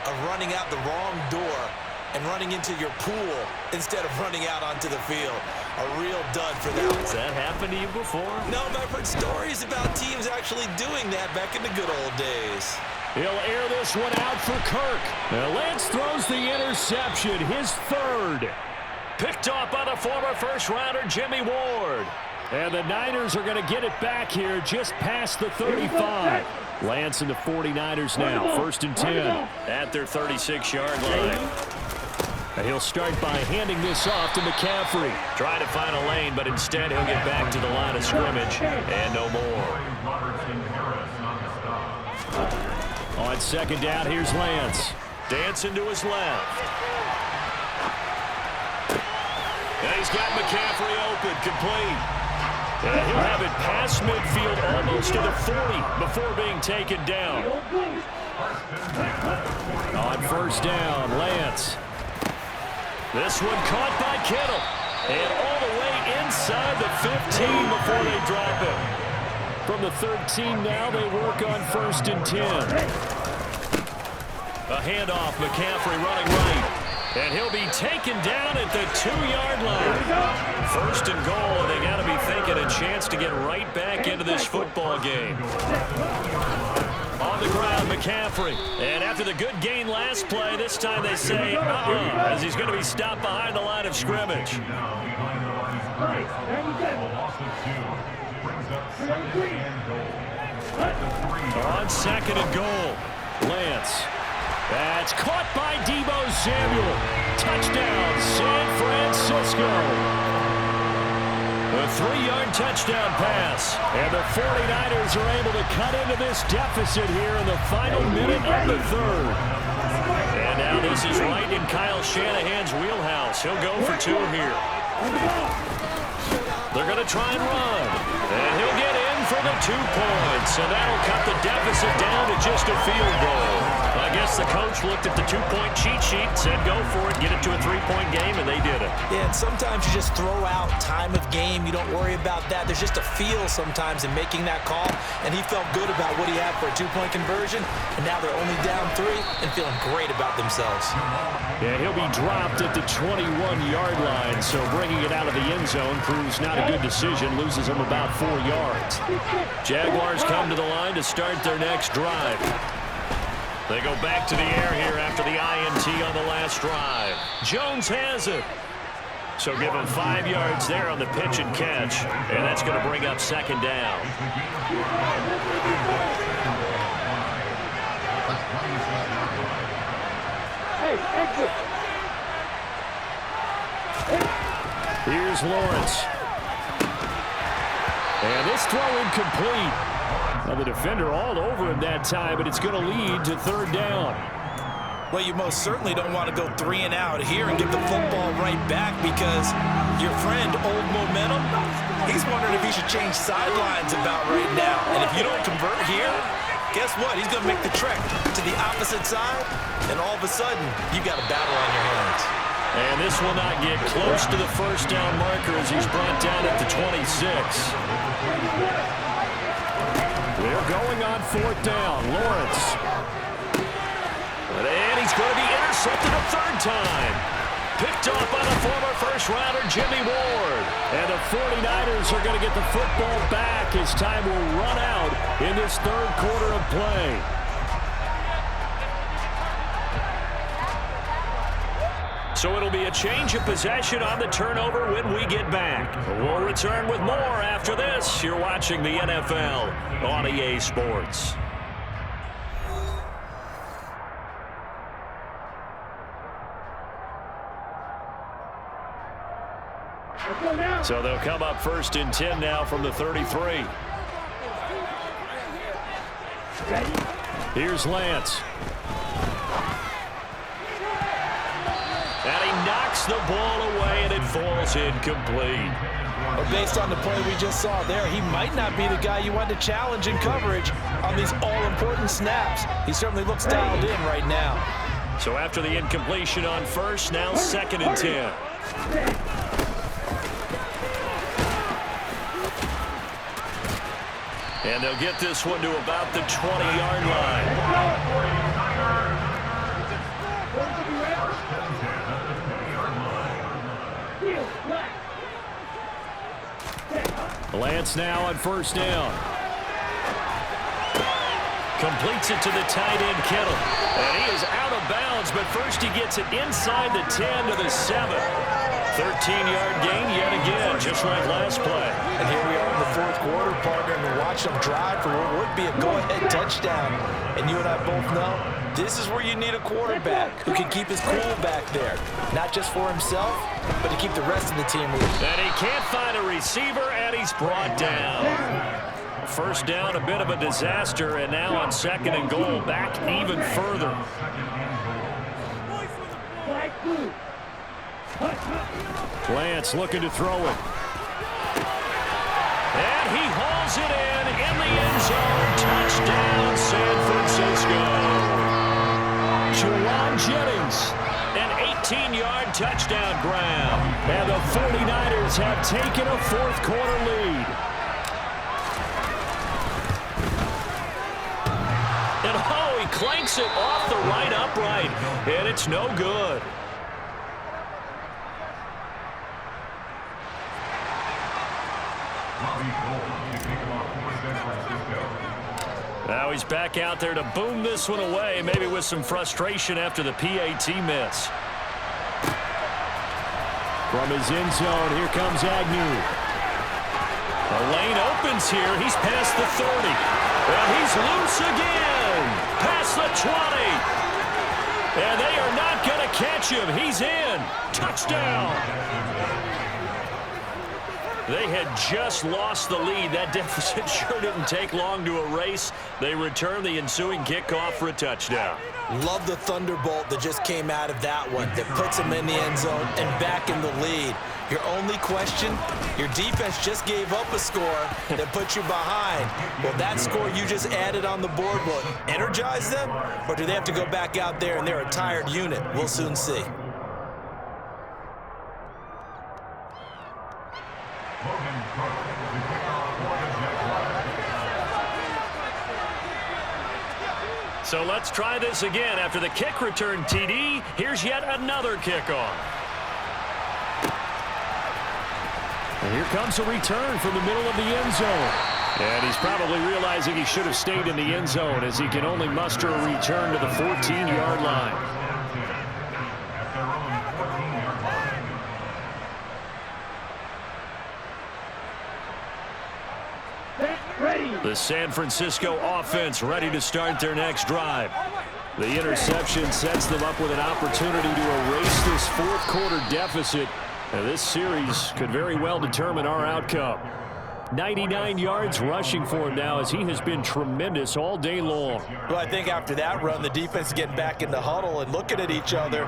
of running out the wrong door and running into your pool instead of running out onto the field. A real dud for that one. Has that happened to you before? No, but I've heard stories about teams actually doing that back in the good old days. He'll air this one out for Kirk. Now Lance throws the interception, his third. Picked off by the former first-rounder Jimmy Ward. And the Niners are going to get it back here just past the 35. Lance and the 49ers now, 1st and 10. At their 36-yard line. And he'll start by handing this off to McCaffrey. Trying to find a lane, but instead he'll get back to the line of scrimmage. And no more. On 2nd down, here's Lance. Dancing to his left. And he's got McCaffrey open, complete. And he'll have it past midfield almost to the 40 before being taken down. On 1st down, Lance. This one caught by Kittle. And all the way inside the 15 before they drop it. From the 13 now, they work on 1st and 10. A handoff, McCaffrey running right. And he'll be taken down at the 2-yard line. 1st and goal, and they got to be thinking a chance to get right back into this football game. On the ground, McCaffrey. And after the good gain last play, this time they say, as he's going to be stopped behind the line of scrimmage. On 2nd and goal, Lance. That's caught by Deebo Samuel. Touchdown, San Francisco. A 3-yard touchdown pass. And the 49ers are able to cut into this deficit here in the final minute of the 3rd. And now this is right in Kyle Shanahan's wheelhouse. He'll go for 2 here. They're going to try and run. And he'll get in for the 2 points. And that'll cut the deficit down to just a field goal. I guess the coach looked at the 2-point cheat sheet, said go for it, get it to a 3-point game, and they did it. Yeah, and sometimes you just throw out time of game. You don't worry about that. There's just a feel sometimes in making that call, and he felt good about what he had for a 2-point conversion, and now they're only down 3 and feeling great about themselves. Yeah, he'll be dropped at the 21-yard line, so bringing it out of the end zone proves not a good decision, loses him about 4 yards. Jaguars come to the line to start their next drive. They go back to the air here after the INT on the last drive. Jones has it. So give him 5 yards there on the pitch and catch, and that's going to bring up 2nd down. Here's Lawrence. And this throw incomplete. Now the defender all over him that time, but it's going to lead to 3rd down. Well, you most certainly don't want to go 3 and out here and give the football right back because your friend, Old Momentum, he's wondering if he should change sidelines about right now. And if you don't convert here, guess what? He's going to make the trek to the opposite side, and all of a sudden, you've got a battle on your hands. And this will not get close to the 1st down marker as he's brought down at the 26. They're going on 4th down. Lawrence. And he's going to be intercepted a 3rd time. Picked off by the former first-rounder Jimmy Ward. And the 49ers are going to get the football back as time will run out in this 3rd quarter of play. So it'll be a change of possession on the turnover when we get back. We'll return with more after this. You're watching the NFL on EA Sports. So they'll come up 1st and 10 now from the 33. Here's Lance. And he knocks the ball away, and it falls incomplete. But based on the play we just saw there, he might not be the guy you want to challenge in coverage on these all-important snaps. He certainly looks dialed in right now. So after the incompletion on 1st, now 2nd and 10. And they'll get this one to about the 20-yard line. Lance now on first down. Completes it to the tight end, Kittle. And he is out of bounds, but first he gets it inside the 10 to the 7. 13-yard gain yet again, just like last play. And here we are in the fourth quarter, partner, and we watch them drive for what would be a go-ahead touchdown. And you and I both know this is where you need a quarterback who can keep his cool back there. Not just for himself, but to keep the rest of the team moving. And he can't find a receiver, and he's brought down. First down, a bit of a disaster, and now on second and goal, back even further. Lance looking to throw it. And he hauls it in the end zone. Touchdown, San Francisco. Juwan Jennings. An 18-yard touchdown grab. And the 49ers have taken a fourth quarter lead. And oh, he clanks it off the right upright. And it's no good. Now he's back out there to boom this one away, maybe with some frustration after the PAT miss. From his end zone, here comes Agnew. The lane opens here. He's past the 30. And he's loose again. Past the 20. And they are not going to catch him. He's in. Touchdown. They had just lost the lead. That deficit sure didn't take long to erase. They return the ensuing kickoff for a touchdown. Love the thunderbolt that just came out of that one that puts them in the end zone and back in the lead. Your only question, your defense just gave up a score that put you behind. Well, that score you just added on the board will energize them, or do they have to go back out there and they're a tired unit? We'll soon see. So let's try this again. After the kick return TD, here's yet another kickoff. And here comes a return from the middle of the end zone. And he's probably realizing he should have stayed in the end zone as he can only muster a return to the 14-yard line. The San Francisco offense ready to start their next drive. The interception sets them up with an opportunity to erase this fourth quarter deficit. And this series could very well determine our outcome. 99 yards rushing for him now as he has been tremendous all day long. Well, I think after that run, the defense is getting back in the huddle and looking at each other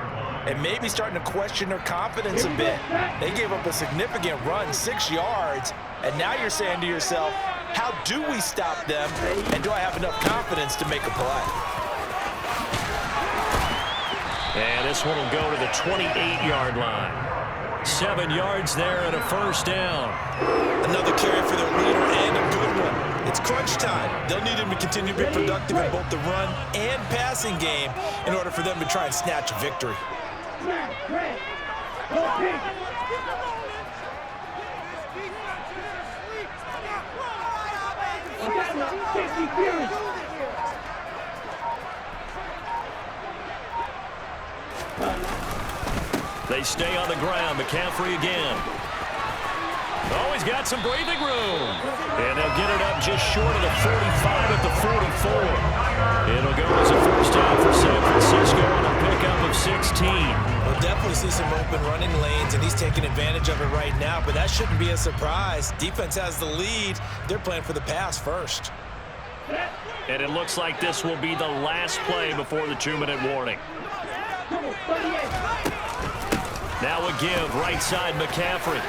and maybe starting to question their confidence a bit. They gave up a significant run, 6 yards, and now you're saying to yourself, how do we stop them, and do I have enough confidence to make a play? And this one will go to the 28-yard line. 7 yards there and a first down. Another carry for their leader and a good one. It's crunch time. They'll need him to continue to be productive in both the run and passing game in order for them to try and snatch a victory. They stay on the ground. McCaffrey again. Oh, he's got some breathing room. And they'll get it up just short of the 45 at the 44. It'll go as a first down for San Francisco on a pickup of 16. We'll definitely see some open running lanes, and he's taking advantage of it right now, but that shouldn't be a surprise. Defense has the lead. They're playing for the pass first. And it looks like this will be the last play before the 2-minute warning. Now a give, right side McCaffrey.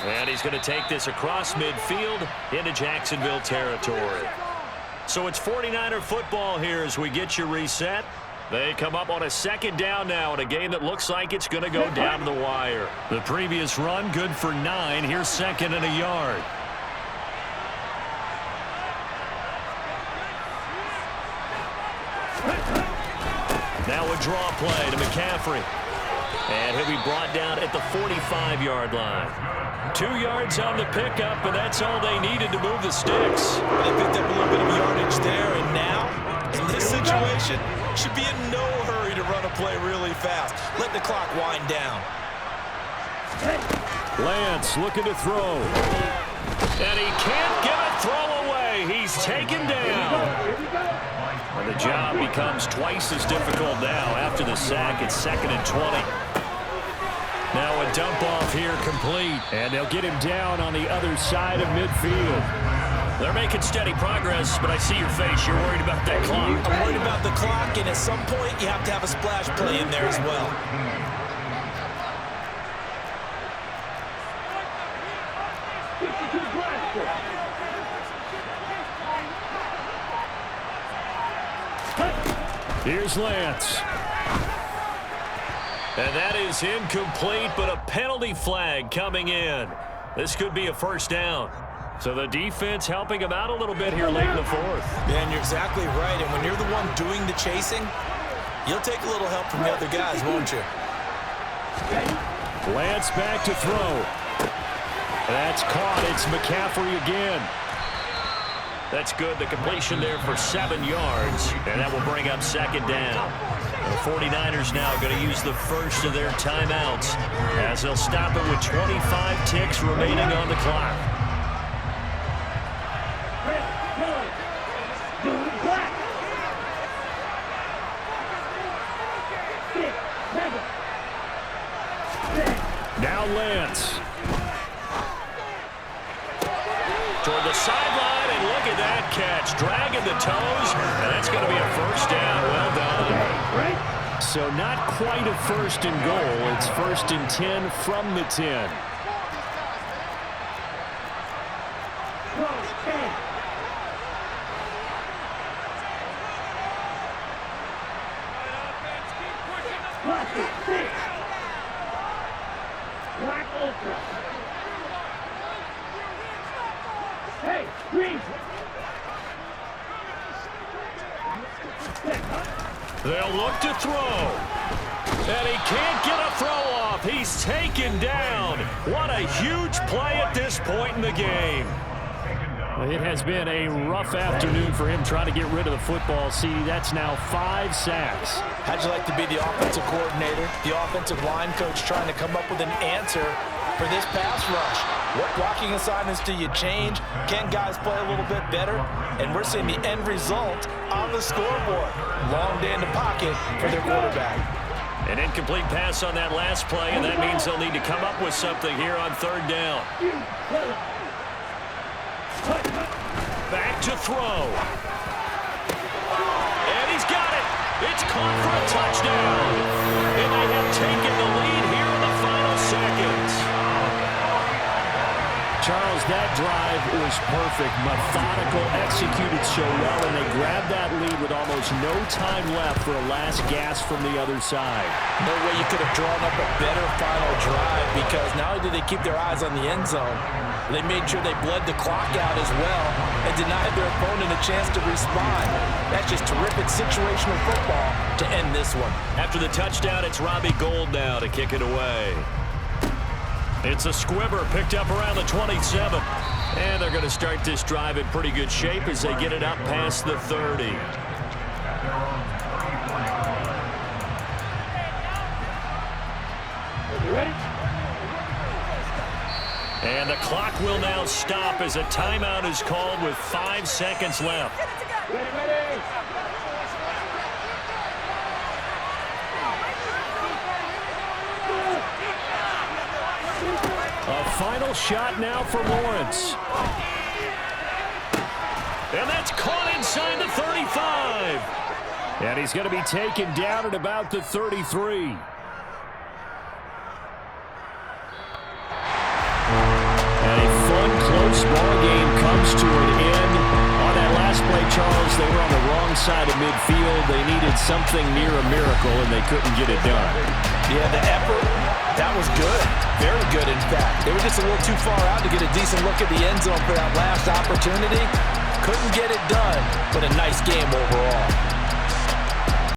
And he's going to take this across midfield into Jacksonville territory. So it's 49er football here as we get you reset. They come up on a second down now in a game that looks like it's going to go down to the wire. The previous run good for 9. Here's second and a yard. Now a draw play to McCaffrey. And he'll be brought down at the 45-yard line. 2 yards on the pickup, and that's all they needed to move the sticks. They picked up a little bit of yardage there, and now, in this situation, should be in no hurry to run a play really fast. Let the clock wind down. Lance looking to throw. And he can't get a throw away. He's taken down. And the job becomes twice as difficult now. After the sack, it's 2nd and 20. Now a dump off here complete. And they'll get him down on the other side of midfield. They're making steady progress, but I see your face. You're worried about that clock. I'm worried about the clock, and at some point, you have to have a splash play in there as well. Here's Lance. And that is incomplete, but a penalty flag coming in. This could be a first down. So the defense helping him out a little bit here late in the 4th. Yeah, and you're exactly right. And when you're the one doing the chasing, you'll take a little help from the other guys, won't you? Lance back to throw. That's caught. It's McCaffrey again. That's good. The completion there for 7 yards. And that will bring up 2nd down. The 49ers now going to use the first of their timeouts as they'll stop it with 25 ticks remaining on the clock. Now Lance. Toward the sideline, and look at that catch. Dragging the toes, and that's going to be a first down. Well done. So not quite a 1st and goal. It's 1st and 10 from the 10. They'll look to throw. And he can't get a throw off. He's taken down. What a huge play at this point in the game. It has been a rough afternoon for him trying to get rid of the football. See, that's now 5 sacks. How'd you like to be the offensive coordinator, the offensive line coach trying to come up with an answer for this pass rush? What blocking assignments do you change? Can guys play a little bit better? And we're seeing the end result on the scoreboard. Long day in the pocket for their quarterback. An incomplete pass on that last play, and that means they'll need to come up with something here on 3rd down. Back to throw. And he's got it. It's caught for a touchdown. And they have taken the lead here in the final seconds. Charles, that drive was perfect. Methodical, executed so well, and they grabbed that lead with almost no time left for a last gasp from the other side. No way you could have drawn up a better final drive, because not only did they keep their eyes on the end zone, they made sure they bled the clock out as well and denied their opponent a chance to respond. That's just terrific situational football to end this one. After the touchdown, it's Robbie Gould now to kick it away. It's a squibber picked up around the 27. And they're going to start this drive in pretty good shape as they get it up past the 30. And the clock will now stop as a timeout is called with 5 seconds left. A final shot now for Lawrence. And that's caught inside the 35. And he's going to be taken down at about the 33. And a fun, close ball game comes to an end. On that last play, Charles, they were on the wrong side of midfield. They needed something near a miracle, and they couldn't get it done. Yeah, the effort, that was good. Very good, in fact. They were just a little too far out to get a decent look at the end zone for that last opportunity. Couldn't get it done, but a nice game overall.